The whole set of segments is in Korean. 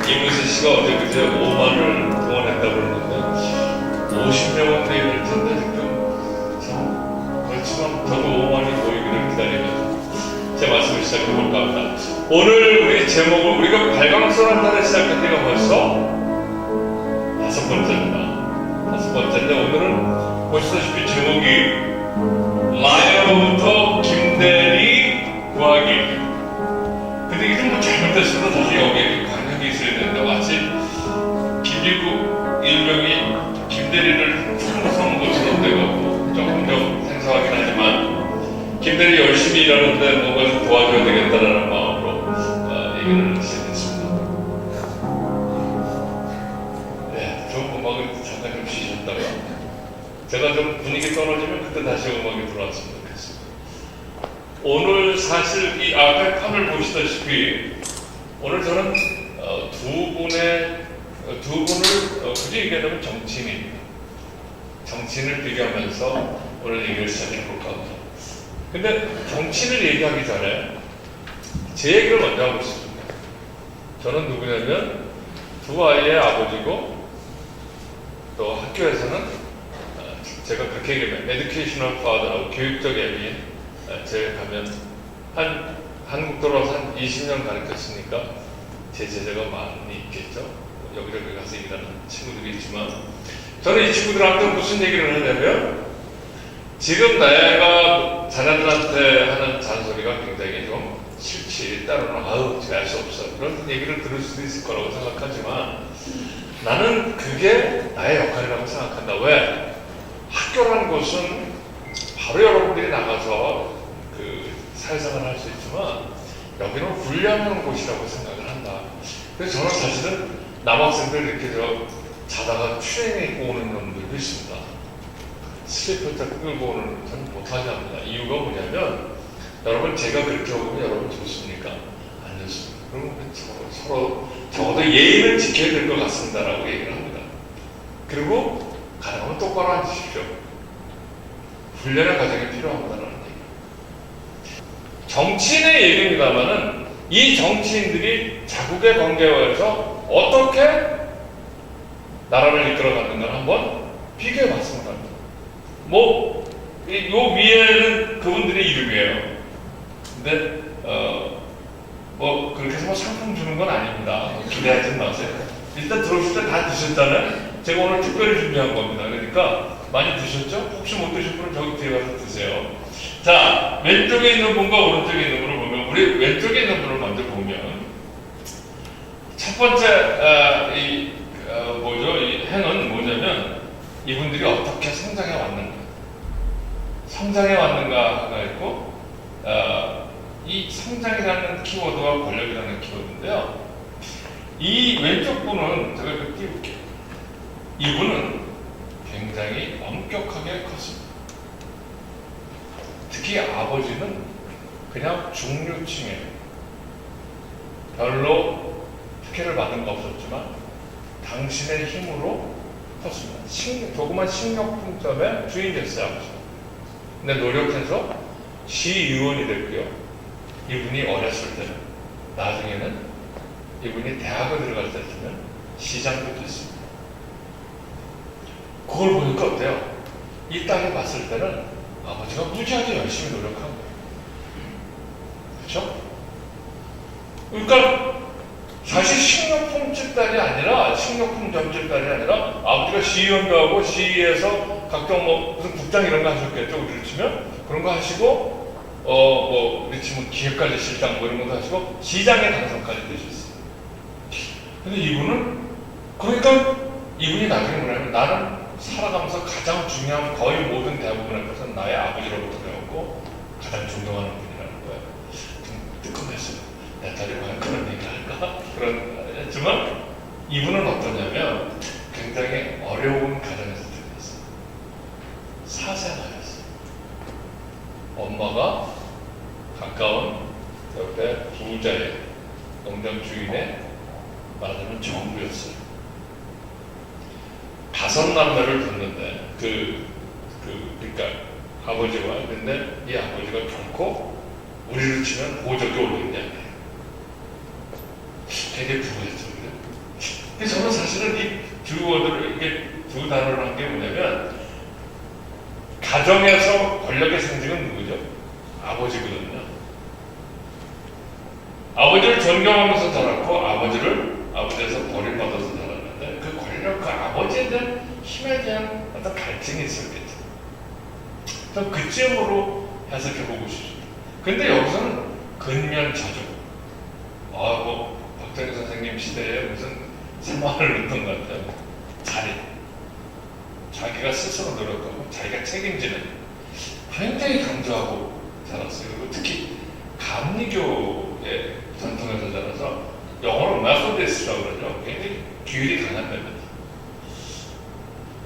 이문세 씨가 어제 그제 5만을 동원했다고 그러는데 50명은 되어야 될 텐데 지금 참 그렇지만 저도 5만이 모이기를 기다리면서 제 말씀을 시작해볼까 합니다. 오늘 우리 제목을 우리가 발광선한 달에 시작한 지가 벌써 5번째입니다. 5번째인데 오늘은 보시다시피 제목이 라이어부터 김대리 구하기. 근데 이게 좀 잘못됐어도 사실 여기에 관역이 있어야 되는데 마치 김일국 일병이 김대리를 총선 것처럼 돼가고 조금 좀 생소하긴 하지만 김대리 열심히 일하는데 뭔가 좀 도와줘야 되겠다라는 마음으로 얘기를 시작했습니다. 네, 저 음악을 잠깐 좀 쉬셨다가 제가 좀 분위기 떨어지면 그때 다시 음악이 들어왔으면 좋겠습니다. 오늘 사실 이 앞에 판을 보시다시피 오늘 저는 두 분을 굳이 얘기하자면 정치인입니다. 정치인을 비교하면서 오늘 얘기를 시작해볼까 합니다. 근데 정치인을 얘기하기 전에 제 얘기를 먼저 하고 싶습니다. 저는 누구냐면 두 아이의 아버지고 또 학교에서는 제가 그렇게 얘기하면 에듀케이셔널 파더라고 교육적 애비인 제가 가면 한국 들어와서 한 20년 가르쳤으니까 제 제자가 많이 있겠죠. 여기저기 가서 일하는 친구들이 있지만 저는 이 친구들한테 무슨 얘기를 하냐면 지금 내가 자녀들한테 하는 잔소리가 굉장히 좀 싫지. 때로는 아유 알 수 없어. 그런 얘기를 들을 수도 있을 거라고 생각하지만 나는 그게 나의 역할이라고 생각한다. 왜? 학교라는 곳은 바로 여러분들이 나가서 그 사회생활을 할 수 있지만 여기는 훈련하는 곳이라고 생각을 한다. 그래서 저는 사실은 남학생들 이렇게 자다가 추행에 입고 오는 놈들도 있습니다. 슬리퍼를 끌고 오는 저는 못하지 않습니다. 이유가 뭐냐면 여러분 제가 그렇게 오면 여러분 좋습니까? 안 좋습니다. 그러면 서로 적어도 예의를 지켜야 될 것 같습니다라고 얘기를 합니다. 그리고 가능하면 똑바로 앉으십시오. 훈련의 과정이 필요합니다라는 얘기. 정치인의 얘기입니다만은 이 정치인들이 자국의 관계에서 어떻게 나라를 이끌어갔는가를 한번 비교해 봤습니다. 요 위에는 그분들의 이름이에요. 근데 그렇게 해서 상품 주는 건 아닙니다. 기대하지 마세요. 일단 들어오실 때 다 드셨잖아요. 제가 오늘 특별히 준비한 겁니다. 그러니까 많이 드셨죠? 혹시 못 드신 분은 저기 뒤에 가서 드세요. 자, 왼쪽에 있는 분과 오른쪽에 있는 분을 보면 우리 왼쪽에 있는 분을 먼저 보면 첫 번째 이 행은 뭐냐면 이분들이 어떻게 성장해 왔는가. 성장해 왔는가가 있고 이 성장이라는 키워드와 권력이라는 키워드인데요. 이 왼쪽 분은 제가 이렇게 띄울게요. 이분은 굉장히 엄격하게 컸습니다. 특히 아버지는 그냥 중류층이에요. 별로 특혜를 받은 거 없었지만 당신의 힘으로 컸습니다. 조그만 식료품점의 주인 됐어요, 아버지. 근데 노력해서 시의원이 됐고요. 이분이 어렸을 때는, 나중에는 이분이 대학을 들어갈 때쯤은 시장도 됐습니다. 그걸 보니까 어때요? 이 딸이 봤을 때는 아버지가 무지하게 열심히 노력한 거예요. 그렇죠? 그러니까 사실 식료품집 딸이 아니라 식료품점집 딸이 아니라 아버지가 시의원도 하고 시에서 각종 무슨 국장 이런 거 하셨겠죠. 우리를 치면 그런 거 하시고 우리 치면 기획관리실장 이런 것도 하시고 시장에 당선까지 되셨어요. 근데 그러니까 이분이 나중에 뭐냐면 나는 살아가면서 가장 중요한 거의 모든 대부분의 것은 나의 아버지로부터 배웠고 가장 존경하는 분이라는 거예요. 좀 뜨끔했어요. 내 딸이 과연 그런 얘기를 할까? 했지만 이분은 어떠냐면 굉장히 어려운 가정에서 태어났어요. 사생아였어요. 엄마가 가까운 옆에 부자의 농장 주인의 말하자면 정부였어요. 5남매를 뒀는데 그러니까 아버지와 근데 이 아버지가 결코 우리를 치면 보적이 올린 게 아니에요. 되게 부유했죠. 근데 저는 사실은 이 두 워드를, 이게 두 단어를 한 게 뭐냐면, 가정에서 권력의 상징은 누구죠? 아버지거든요. 아버지를 존경하면서 자랐고, 아버지에서 버림받아서 자랐는데, 그 권력, 그 아버지에 대한 힘에 대한 어떤 갈증이 있었겠죠. 저 그쯤으로 해석해보고 싶습니다. 근데 여기서는 근면자족. 박정희 선생님 시대에 무슨 생활을 넣던 것 같아요. 자기가 스스로 노력하고 자기가 책임지는, 굉장히 강조하고 자랐어요. 그리고 특히 감리교의 전통에서 자라서 영어로 메소디스트라고 그러죠. 굉장히 규율이 강한 멤버입니다.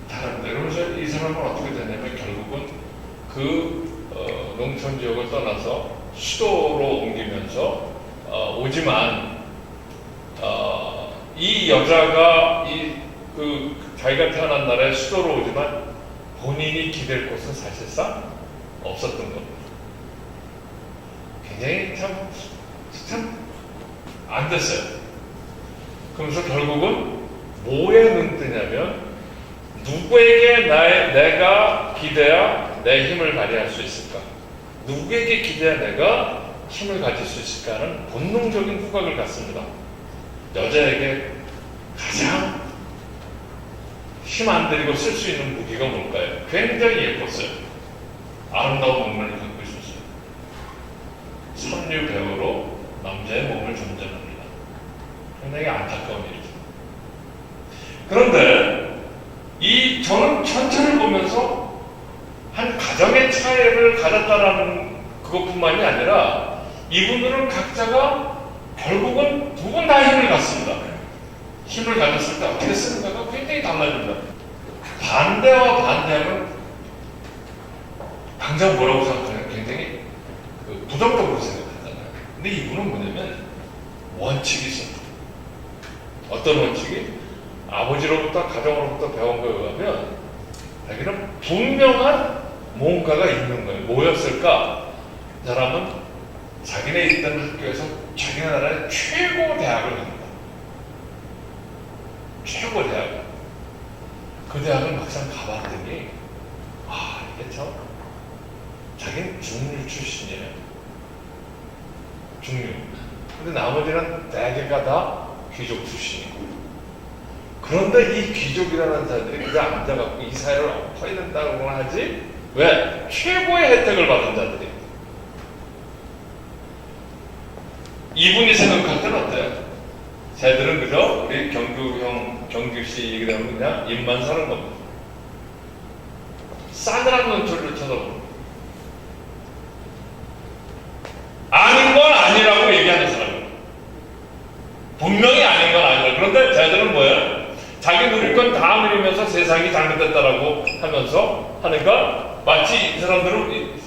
다른데 그러면서 이 사람은 어떻게 되냐면 결국은 농촌 지역을 떠나서 수도로 옮기면서 오지만 이 여자가 자기가 태어난 나라에 수도로 오지만 본인이 기댈 곳은 사실상 없었던 겁니다. 굉장히 참 안 됐어요. 그러면서 결국은 뭐에 눈 뜨냐면, 누구에게 내가 기대야 내 힘을 발휘할 수 있을까? 누구에게 기대야 내가 힘을 가질 수 있을까 하는 본능적인 후각을 갖습니다. 여자에게 가장 힘 안 들이고 쓸 수 있는 무기가 뭘까요? 굉장히 예뻤어요. 아름다운 몸매를 갖고 있었어요. 선류 배우로 남자의 몸을 점전합니다. 굉장히 안타까운 일이죠. 그런데 저는 전체를 보면서 한 가정의 차이를 가졌다라는 그것뿐만이 아니라, 이분들은 각자가 결국은 두 분 다 힘을 갖습니다. 힘을 가졌을 때 어떻게 쓰는가가 굉장히 달라집니다. 반대와 반대하면 당장 뭐라고 생각하냐면 굉장히 부정적으로 생각하잖아요. 근데 이분은 뭐냐면 원칙이 있습니다. 어떤 원칙이? 아버지로부터, 가정으로부터 배운 거에 의하면 자기는 분명한 뭔가가 있는 거예요. 뭐였을까? 이 사람은 자기네 있던 학교에서 자기네 나라의 최고 대학을 갑니다. 최고 대학. 그 대학을 막상 가봤더니 이게 참, 자기는 중류 출신이에요. 중류. 근데 나머지는 대개가 다 귀족 출신이고. 그런데 이 귀족이라는 자들이 그냥 앉아갖고 이 사회를 엎어야 된다고 하지, 왜? 최고의 혜택을 받은 자들이. 이분이 생각할 때는 어때요? 쟤들은 그저 우리 경규씨 얘기를 하면 그냥 입만 사는 겁니다. 싸늘한 눈초리를 쳐다보는, 아닌 건 아니라고 얘기하는 사람이에요. 분명히 아닌 건 아니라. 그런데 쟤들은 뭐예요? 자기 누릴 건 다 누리면서 세상이 잘못됐다라고 하면서 하니까, 마치 이 사람들은,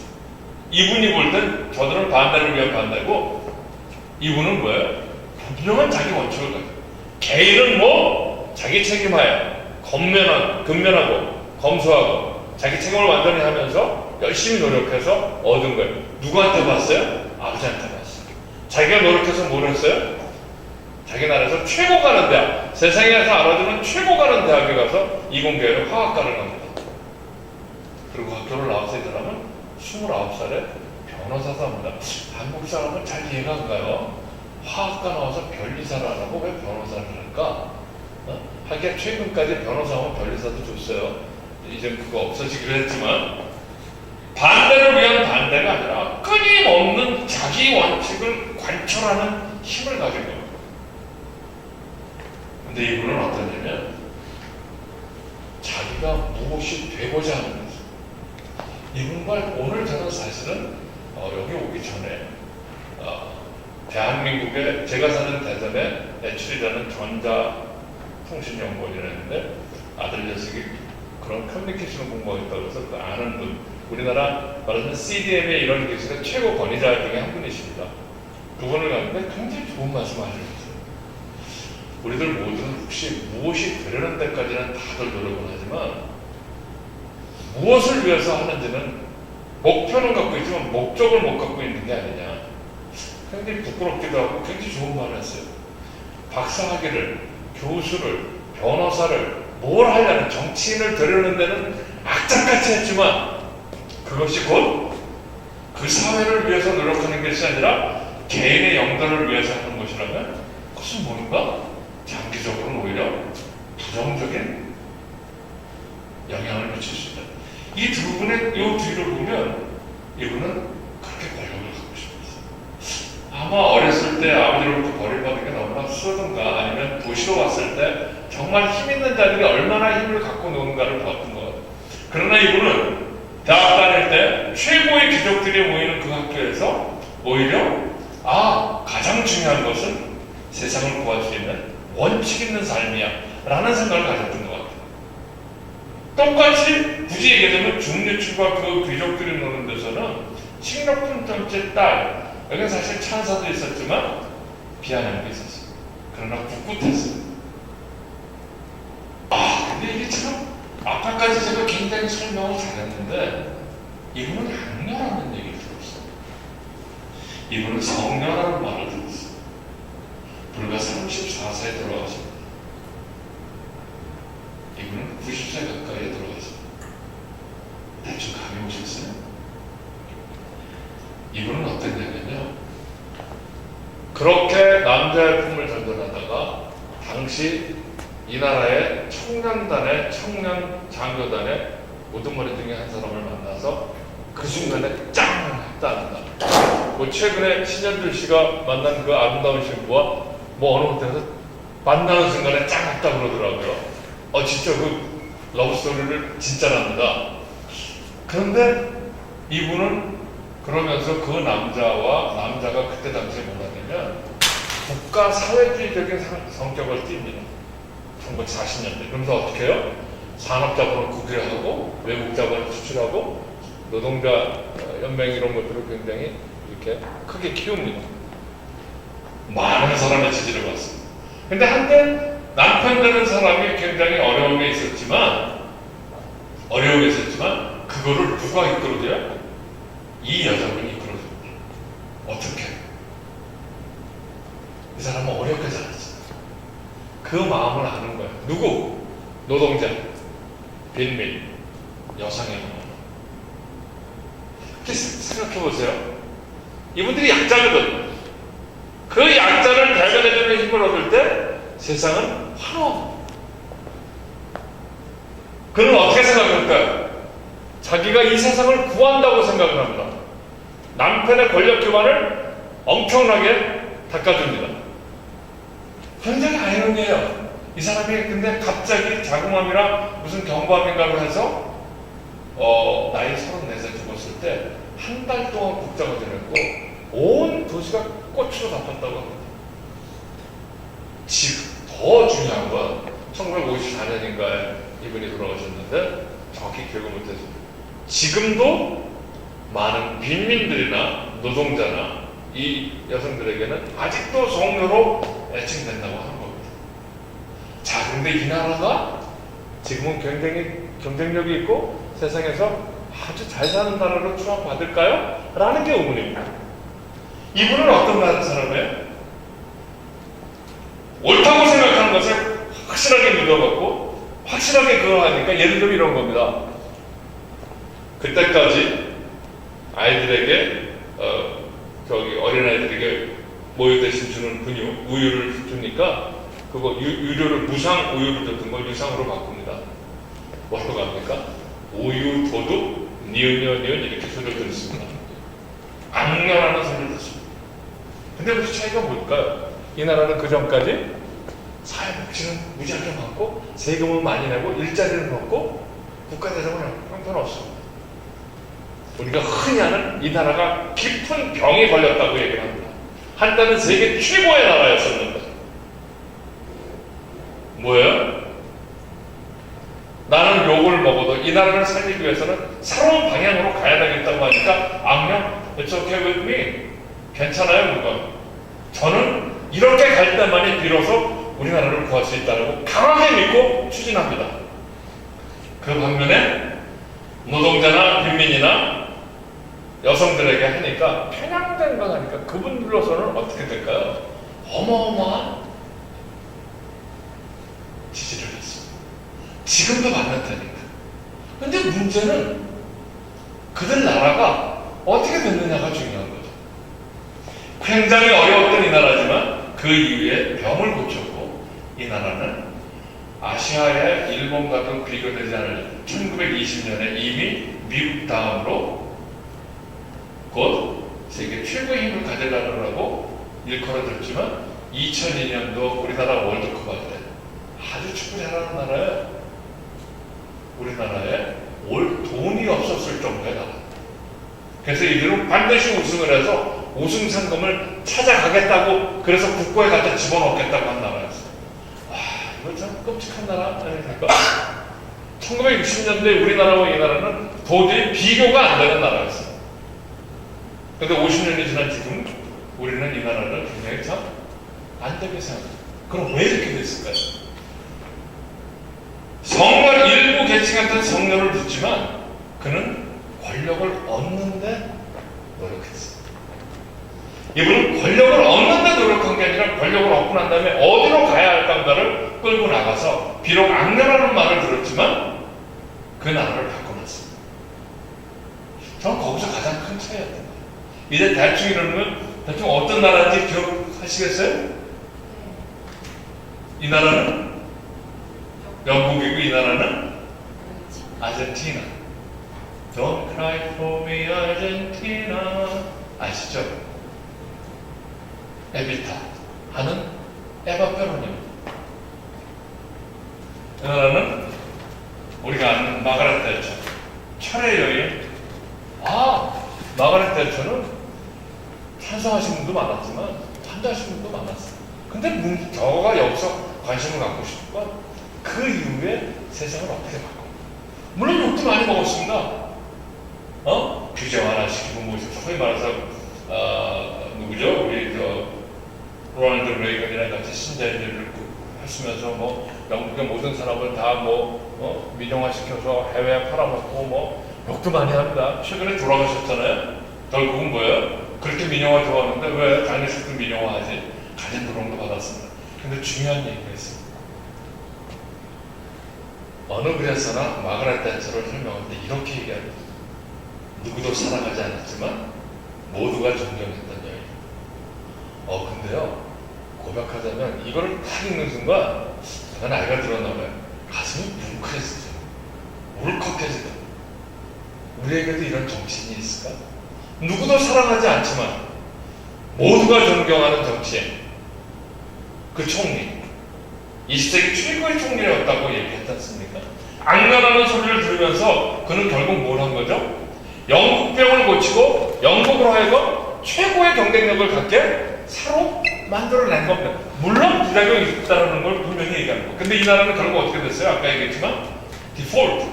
이분이 볼 땐 저들은 반대를 위한 반대고, 이분은 뭐예요? 분명한 자기 원칙을 가지고, 개인은 자기 책임하에 근면하고 검소하고 자기 책임을 완전히 하면서 열심히 노력해서 얻은 거예요. 누구한테 봤어요? 아버지한테 봤어요. 자기가 노력해서 뭘 했어요? 자기 나라에서 최고 가는 대학, 세상에서 알아주는 최고 가는 대학에 가서 이공계열의 화학과를 갑니다. 그리고 학교를 나와서 이 사람은 29살에 변호사도 합니다. 한국 사람은 잘 이해가 안 가요. 화학과 나와서 변리사를 안 하고 왜 변호사를 할까? 하기야 최근까지 변호사하면 변리사도 줬어요. 이제 그거 없어지기로 했지만, 반대를 위한 반대가 아니라 끊임없는 자기 원칙을 관철하는 힘을 가진 거예요. 근데 이분은 어떠냐면 자기가 무엇이 되고자 하는 거죠. 이분과 오늘 저는 사실은 여기 오기 전에 대한민국에, 제가 사는 대전에 내출이라는 전자통신연구원이라는데 아들 녀석이 그런 커뮤니케이션 공부하고 있다고 해서 그 아는 분, 우리나라 말하자면 CDM의 이런 기술의 최고 권위자 중에 한 분이십니다. 그분을 갔는데 굉장히 좋은 말씀을 하셨어요. 우리들 모두는 혹시 무엇이 되려는 데까지는 다들 노력을 하지만 무엇을 위해서 하는지는 목표는 갖고 있지만 목적을 못 갖고 있는 게 아니냐. 굉장히 부끄럽기도 하고 굉장히 좋은 말을 했어요. 박사학위를 교수를, 변호사를, 뭘 하려는 정치인을 되려는 데는 악착같이 했지만 그것이 곧 그 사회를 위해서 노력하는 것이 아니라 개인의 영달을 위해서 하는 것이라면 그것은 뭔가 장기적으로는 오히려 부정적인 영향을 미칠 수 있다. 이 두 분의 이 뒤를 보면 이분은 그렇게 권력을 갖고 싶었어요. 아마 어렸을 때 아버지로부터 버림받은 게 너무나 수하던가 아니면 도시로 왔을 때 정말 힘 있는 자들이 얼마나 힘을 갖고 노는가를 봤던 것 같아요. 그러나 이분은 대학 다닐 때 최고의 귀족들이 모이는 그 학교에서 오히려 가장 중요한 것은 세상을 구할 수 있는 원칙 있는 삶이야 라는 생각을 가졌던 것 같아요. 똑같이 굳이 얘기하자면 중류층과 그 귀족들이 노는 데서는 식료품 점집 딸, 여기는 사실 찬사도 있었지만 비아냥도 있었어요. 그러나 꿋꿋했어요. 근데 이게 참 아까까지 제가 굉장히 설명을 잘했는데 이분은 양녀라는 얘기를 들었어요. 이분은 성녀라는 말을 들었어요. 불과 34세에 돌아가십니다. 이분은 90세 가까이에 돌아가십니다. 대충 감이 오셨어요? 이분은 어땠냐면요, 그렇게 남자의 품을 전전하다가 당시 이 나라의 청년단의 청년 장교단의 우두머리 중에 한 사람을 만나서 그 순간에 짱! 했다는다. 최근에 신현준 씨가 만난 그 아름다운 신부와 어느 호텔에서 만나는 순간에 짱! 했다 그러더라고요. 진짜 그 러브스토리를 진짜랍니다. 그런데 이분은 그러면서 그 남자가 그때 당시에 뭐냐면 국가 사회주의적인 성격을 띱니다. 1940년대. 그러면서 어떻게 해요? 산업자본을 국유화하고 외국자본을 수출하고 노동자 연맹 이런 것들을 굉장히 이렇게 크게 키웁니다. 많은 사람의 지지를 받습니다. 근데 한때 남편 되는 사람이 굉장히 어려움에 있었지만 그거를 누가 이끌어줘요? 이 여자분이 이끌어줍니다. 어떻게? 이 사람은 어렵게 살았어요. 그 마음을 아는 거예요. 누구? 노동자, 빈민, 여성의 마음. 이렇게 생각해 보세요. 이분들이 약자거든. 그 약자를 대변해주는 힘을 얻을 때 세상은 환호. 그는 어떻게 생각할까요? 자기가 이 세상을 구한다고 생각을 합니다. 남편의 권력 기반을 엄청나게 닦아줍니다. 굉장히 아이러니해요. 이 사람이 근데 갑자기 자궁암이랑 무슨 경부암인가를 해서 나이 34세 죽었을 때 한 달 동안 국장을 지냈고 온 도시가 꽃으로 덮였다고 합니다. 지금 더 중요한 건 1954년인가에 이분이 돌아가셨는데 정확히 기억을 못해서 지금도 많은 빈민들이나 노동자나 이 여성들에게는 아직도 성녀로 애칭된다고 하는 겁니다. 자, 근데 이 나라가 지금은 굉장히 경쟁력이 있고 세상에서 아주 잘 사는 나라로 추앙받을까요? 라는 게 의문입니다. 이분은 어떤 사람이에요? 옳다고 생각하는 것을 확실하게 믿어갖고 확실하게 그거 하니까 예를 들면 이런 겁니다. 그때까지 아이들에게 어린아이들에게 모유 대신 주는 분유, 우유를 주니까 그거 유료를 무상 우유를 줬던 걸 유상으로 바꿉니다. 뭐라고 합니까? 우유, 도둑, 니은 이렇게 소리를 듣습니다. 악녀라는 소리를 듣습니다. 근데 그 차이가 뭘까요? 이 나라는 그 전까지 사회복지는 무지하게 많고 세금은 많이 내고 일자리를 먹고 국가대적은 형편없습니다. 우리가 흔히 아는 이 나라가 깊은 병에 걸렸다고 얘기를 합니다. 한때는 세계 최고의 나라였었는데 뭐예요? 나는 욕을 먹어도 이 나라를 살리기 위해서는 새로운 방향으로 가야 되겠다고 하니까 악령, it's okay with me. 괜찮아요, 그건. 저는 이렇게 갈 때만이 비로소 우리나라를 구할 수 있다고 강하게 믿고 추진합니다. 그 반면에 노동자나 빈민이나 여성들에게 하니까 편향된 거 하니까 그분들로서는 어떻게 될까요? 어마어마한 지지를 했습니다. 지금도 만났다니까. 근데 문제는 그들 나라가 어떻게 됐느냐가 중요한 거죠. 굉장히 어려웠던 이 나라지만 그 이후에 병을 고쳤고 이 나라는 아시아의 일본과도 비교되지 않을 1920년에 이미 미국 다음으로 곧 세계 최고의 힘을 가져가려고 일컬어졌지만 2002년도 우리나라 월드컵 할 때 아주 축구 잘하는 나라에 우리나라에 올 돈이 없었을 정도의 나라. 그래서 이들은 반드시 우승을 해서 우승 상금을 찾아가겠다고 그래서 국고에 갖다 집어넣겠다고 한 나라였어요. 와, 이거 참 끔찍한 나라 아닙니까? 1960년대 우리나라와 이 나라는 도저히 비교가 안 되는 나라였어요. 근데 50년이 지난 지금 우리는 이 나라를 굉장히 참 안 되게 생각해요. 그럼 왜 이렇게 됐을까요? 정말 일부 계층한테는 성녀를 줬지만 그는 권력을 얻는데 노력했어요. 이분은 권력을 얻는데 노력한 게 아니라 권력을 얻고 난 다음에 어디로 가야 할까를 끌고 나가서 비록 악녀라는 말을 들었지만 그 나라를 바꿔놨습니다. 저는 거기서 가장 큰 차이였던 거예요. 이제 대충 이러면 대충 어떤 나라인지 기억하시겠어요? 이 나라는 영국이고 이 나라는 아르헨티나. Don't cry for me, Argentina. 아시죠? 에비타 하는 에바 페론입니다. 이 나라는 우리가 아는 마가렛 대처, 철의 여인. 마가렛 대처는 찬성하신 분도 많았지만 반대하신 분도 많았어요. 근데 저가 여기서 관심을 갖고 싶은 건 그 이후에 세상을 어떻게 바꿔. 물론 욕도 많이 먹었습니다. 규제 완화시키고 뭐 소위 말해서 누구죠? 우리 로널드 레이건이랑 같이 신자유주의를 하시면서 뭐 영국의 모든 산업을 다 민영화시켜서 해외에 팔아먹고 뭐 욕도 많이 합니다. 최근에 돌아가셨잖아요. 결국은 뭐예요? 그렇게 민영화 좋아하는데 왜 장례식도 민영화하지? 가진 노동도 받았습니다. 근데 중요한 얘기가 있습니다. 어느 글에서나 마가렛 대처를 설명할 때 이렇게 얘기합니다. 누구도 사랑하지 않았지만 모두가 존경했던 여인. 근데요, 고백하자면 이거를 딱 읽는 순간 제가 나이가 들었나 봐요. 가슴이 뭉클해지죠. 울컥해지죠. 우리에게도 이런 정신이 있을까? 누구도 사랑하지 않지만 모두가 존경하는 정치인, 그 총리, 20세기 최고의 총리였다고 얘기했지 않습니까? 악랄하는 소리를 들으면서 그는 결국 뭘 한 거죠? 영국병을 고치고 영국으로 하여금 최고의 경쟁력을 갖게 새로 만들어낸 겁니다. 물론 부작용이 있다는 걸 분명히 얘기하는 거. 근데 이 나라는 결국 어떻게 됐어요? 아까 얘기했지만 디폴트,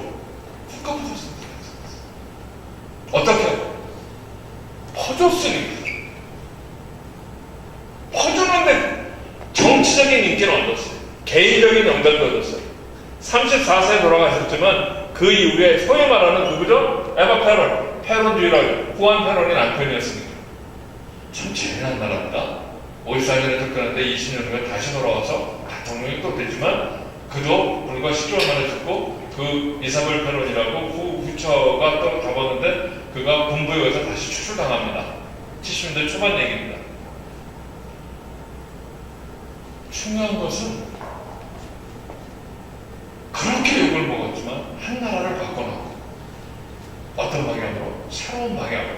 국가부졌습니다. 어떻게? 퍼줬으니까. 퍼줬는데 정치적인 인기는 얻었어요. 개인적인 영달도 얻었어요. 34세에 돌아가셨지만 그 이후에 소위 말하는 누구죠? 에바 페론, 페론주의라고 후안 페론이 남편이었습니다. 참 재미난 나라입니다. 54년에 접근했는데 20년 후에 다시 돌아와서 대통령이 또 되지만 그도 불과 10개월 만에 죽고 그 이사벨 페론이라고 후처가 또 잡았는데 그가 군부에 의해서 다시 추출당합니다. 70년대 초반 얘기입니다. 중요한 것은 그렇게 욕을 먹었지만 한 나라를 바꿔놓고 어떤 방향으로? 새로운 방향으로.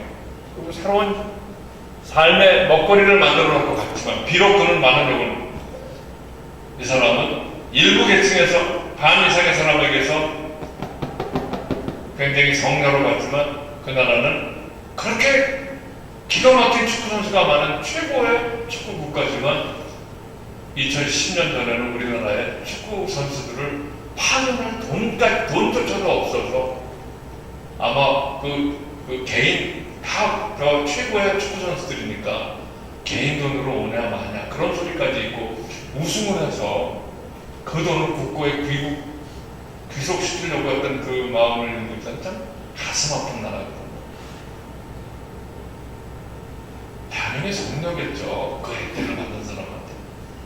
그리고 새로운 삶의 먹거리를 만들어 놓고 갔지만 비록 그는 많은 욕을 먹고 이 사람은 일부 계층에서 반 이상의 사람에게서 굉장히 성녀로 봤지만 그 나라는 그렇게 기가 막힌 축구 선수가 많은 최고의 축구 국가지만 2010년 전에는 우리나라의 축구 선수들을 파는할 돈조차도 없어서 아마 그 개인 다 저 최고의 축구 선수들이니까 개인 돈으로 오냐 마냐 그런 소리까지 있고 우승을 해서 그 돈을 국고에 귀속시키려고 했던 그 마음을 읽는 것은 참 가슴 아픈 나라거든요. 당연히 성녀겠죠. 그 혜택을 받은 사람한테.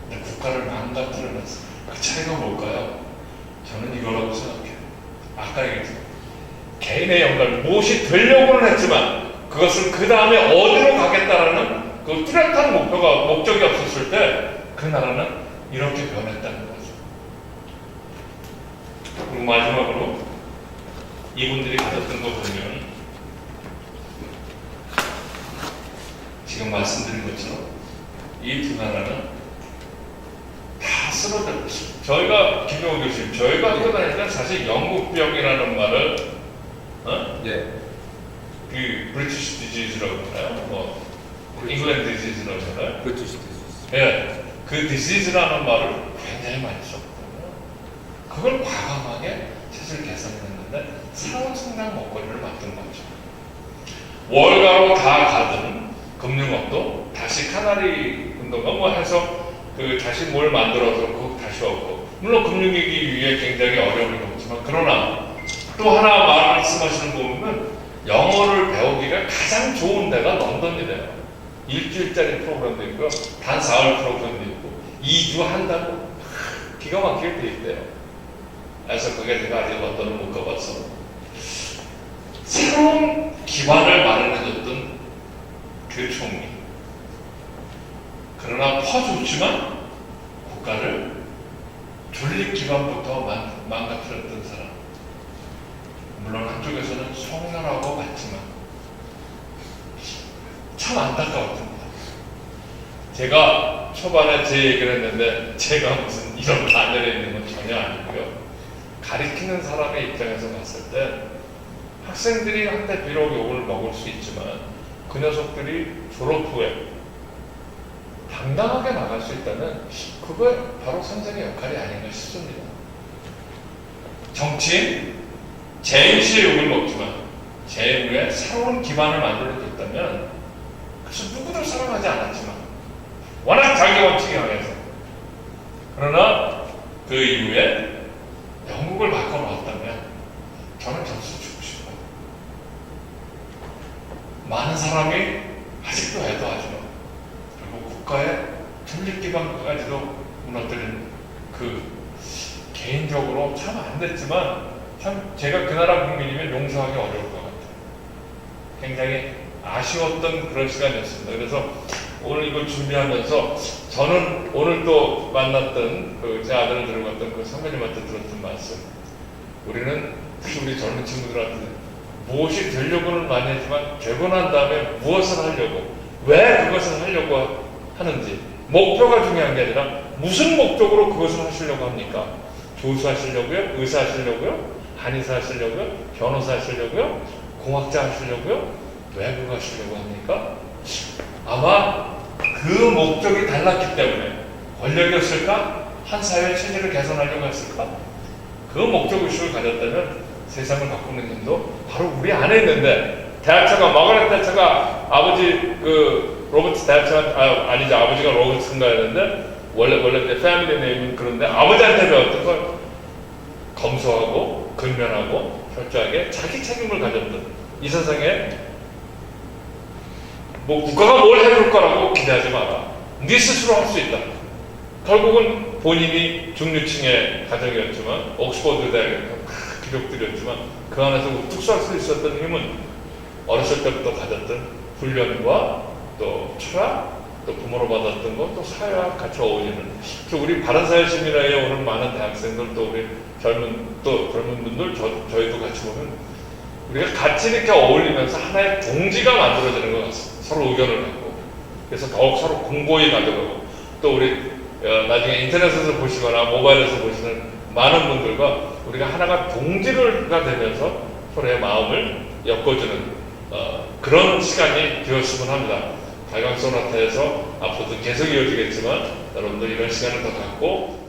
근데 국가를 망가뜨려놨어요. 그 차이가 뭘까요? 저는 이거라고 생각해요. 아까 얘기했죠. 개인의 영광, 무엇이 되려고는 했지만 그것을 그 다음에 어디로 가겠다라는 그 뚜렷한 목적이 없었을 때 그 나라는 이렇게 변했다는 거죠. 그리고 마지막으로 이분들이 가졌던 거 보면 지금 말씀드린 것처럼 이 두 나라는 다 쓰러졌어요. 저희가 김용호 교수님, 저희가 학교 다닐 때 사실 영국병이라는 말을 네. 그 브리티시 디지즈라고 하나요? 뭐 잉글랜드 디지즈라고 하나요? 브리티시 디지즈. 예, 그 디지즈라는 말을 굉장히 많이 썼거든요. 그걸 과감하게 체질 개선했는데 새로운 성장 먹거리를 만든 거죠. 월가로 다 가든 금융업도 다시 카나리 운동가 뭐 해서 그 다시 뭘 만들어서 그거 다시 얻고, 물론 금융위기 위에 굉장히 어려움이 없지만, 그러나 또 하나 말씀하시는 거 보면 영어를 배우기가 가장 좋은 데가 런던이래요. 일주일짜리 프로그램도 있고요, 단 4월 프로그램도 있고 2주 한다고 기가 막히게 돼 있대요. 그래서 그게 제가 아직 런던을 못 가봐서 새로운 기반을 마련해줬던 그 총리, 그러나 퍼줬지만 국가를 존립 기반부터 망가뜨렸던 사람, 물론 한쪽에서는 송년하고 맞지만 참 안타까웠습니다. 제가 초반에 제 얘기를 했는데 제가 무슨 이런 반열에 있는 건 전혀 아니고요. 가리키는 사람의 입장에서 봤을 때 학생들이 한때 비록 욕을 먹을 수 있지만 그 녀석들이 졸업 후에 당당하게 나갈 수 있다면 그게 바로 선생의 역할이 아닌가 싶습니다. 정치인, 제임스의 욕을 먹지만 제임의 새로운 기반을 만들어줬다면, 그래서 누구를 사랑하지 않았지만 워낙 자기 원칙이 강해서, 그러나 그 이후에 영국을 바꿔놓았다면 저는 점수 주고 싶어요. 많은 사람이 아직도 애도하지만, 그리고 국가의 존립기반까지도 무너뜨린 그, 개인적으로 참 안 됐지만 참 제가 그 나라 국민이면 용서하기 어려울 것 같아요. 굉장히 아쉬웠던 그런 시간이었습니다. 그래서 오늘 이걸 준비하면서 저는 오늘 또 만났던 제 아들을 데려갔던 그 선배님한테 들었던 말씀, 우리는 특히 우리 젊은 친구들한테 무엇이 되려고는 많이 했지만 되고 난 다음에 무엇을 하려고, 왜 그것을 하려고 하는지, 목표가 중요한 게 아니라 무슨 목적으로 그것을 하시려고 합니까? 교수 하시려고요? 의사 하시려고요? 한의사 하시려고요? 변호사 하시려고요? 공학자 하시려고요? 왜 그거 하시려고 합니까? 아마 그 목적이 달랐기 때문에, 권력이었을까? 한 사회의 체질을 개선하려고 했을까? 그 목적의식을 가졌다면 세상을 바꾸는 힘도 바로 우리 안에 있는데, 대학처가, 마가렛 대처가 아버지 로버트 대처가 아니죠, 아버지가 로버트인가였는데 원래 패밀리 네임은 그런데 아버지한테 배웠던 걸 검소하고 근면하고 철저하게 자기 책임을 가졌던 이 세상에 뭐 국가가 뭘 해줄 거라고 기대하지 마라. 네 스스로 할 수 있다. 결국은 본인이 중류층의 가정이었지만, 옥스퍼드 대학의 기록들이었지만 그 안에서 우뚝 설 수 있었던 힘은 어렸을 때부터 가졌던 훈련과 또 철학, 또 부모로 받았던 것, 또 사회와 같이 어울리는, 우리 바른사회 시민회에 오는 많은 대학생들, 또 우리 젊은 분들, 저희도 같이 보면 우리가 같이 이렇게 어울리면서 하나의 동지가 만들어지는 것 같습니다. 서로 의견을 갖고, 그래서 더욱 서로 공고히 가져가고, 또 우리 나중에 인터넷에서 보시거나 모바일에서 보시는 많은 분들과 우리가 하나가 동지가 되면서 서로의 마음을 엮어주는 그런 시간이 되었으면 합니다. 발광 소나타에서 앞으로도 계속 이어지겠지만 여러분들 이런 시간을 더 갖고